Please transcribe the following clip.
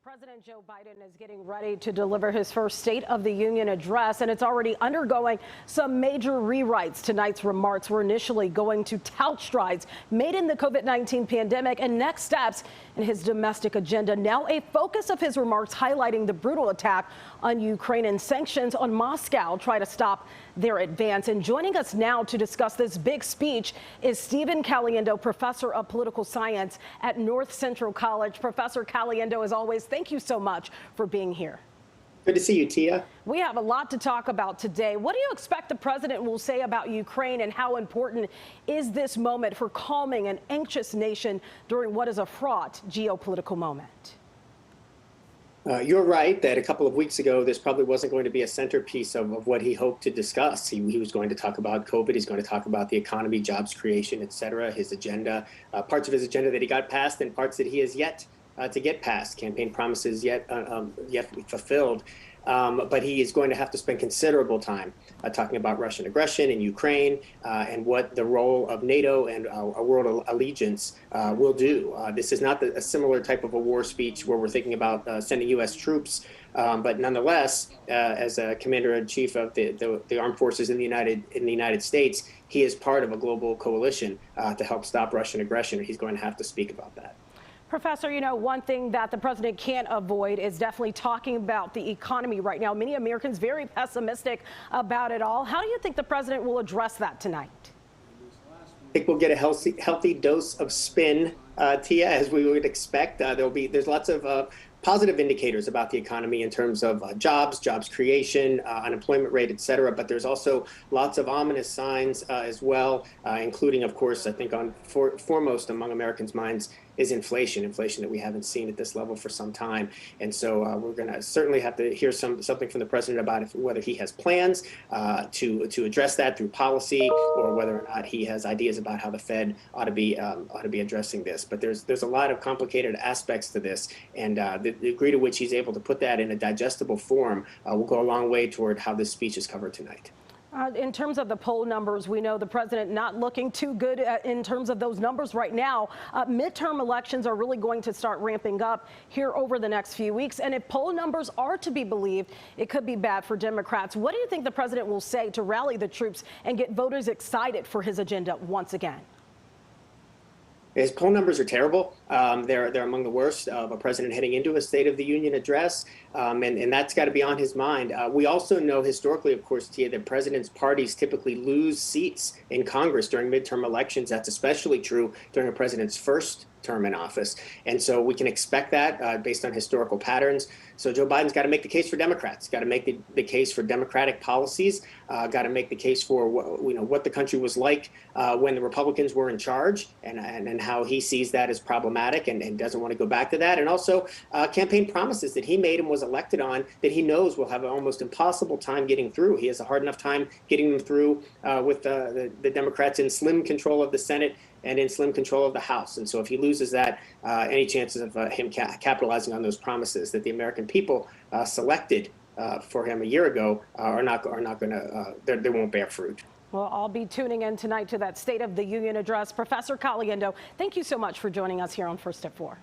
President Joe Biden is getting ready to deliver his first State of the Union address, and it's already undergoing some major rewrites. Tonight's remarks were initially going to tout strides made in the COVID-19 pandemic and next steps in his domestic agenda. Now a focus of his remarks highlighting the brutal attack on Ukraine and sanctions on Moscow try to stop their advance. And joining us now to discuss this big speech is Stephen Caliendo, professor of political science at North Central College. Professor Caliendo, as always, thank you so much for being here. Good to see you, Tia. We have a lot to talk about today. What do you expect the president will say about Ukraine, and how important is this moment for calming an anxious nation during what is a fraught geopolitical moment? You're right that a couple of weeks ago, this probably wasn't going to be a centerpiece of what he hoped to discuss. He was going to talk about COVID. He's going to talk about the economy, jobs creation, et cetera, his agenda, parts of his agenda that he got passed and parts that he has yet to get past, campaign promises yet fulfilled. But he is going to have to spend considerable time talking about Russian aggression in Ukraine and what the role of NATO and a world allegiance will do. This is not a similar type of a war speech where we're thinking about sending U.S. troops, but nonetheless, as a commander-in-chief of the armed forces in the United States, he is part of a global coalition to help stop Russian aggression. He's going to have to speak about that. Professor, you know, one thing that the president can't avoid is definitely talking about the economy right now. Many Americans very pessimistic about it all. How do you think the president will address that tonight? I think we'll get a healthy dose of spin, Tia, as we would expect. There's lots of positive indicators about the economy in terms of jobs creation, unemployment rate, et cetera. But there's also lots of ominous signs as well, including, of course, I think foremost among Americans' minds is inflation that we haven't seen at this level for some time. And so we're going to certainly have to hear something from the president about whether he has plans to address that through policy, or whether or not he has ideas about how the Fed ought to be addressing this. But there's a lot of complicated aspects to this, and the degree to which he's able to put that in a digestible form will go a long way toward how this speech is covered tonight. In terms of the poll numbers, we know the president not looking too good in terms of those numbers right now. Midterm elections are really going to start ramping up here over the next few weeks. And if poll numbers are to be believed, it could be bad for Democrats. What do you think the president will say to rally the troops and get voters excited for his agenda once again? His poll numbers are terrible. They're among the worst of a president heading into a State of the Union address, and that's got to be on his mind. We also know historically, of course, Tia, that presidents' parties typically lose seats in Congress during midterm elections. That's especially true during a president's first term in office. And so we can expect that based on historical patterns. So Joe Biden's got to make the case for Democrats, got to make the case for democratic policies, got to make the case for what the country was like when the Republicans were in charge, and how he sees that as problematic and doesn't want to go back to that. And also campaign promises that he made and was elected on that he knows will have an almost impossible time getting through. He has a hard enough time getting them through with the Democrats in slim control of the Senate and in slim control of the House. And so if he loses that, any chances of him capitalizing on those promises that the American people selected for him a year ago are not going to, they won't bear fruit. Well, I'll be tuning in tonight to that State of the Union address. Professor Caliendo, thank you so much for joining us here on First Step 4.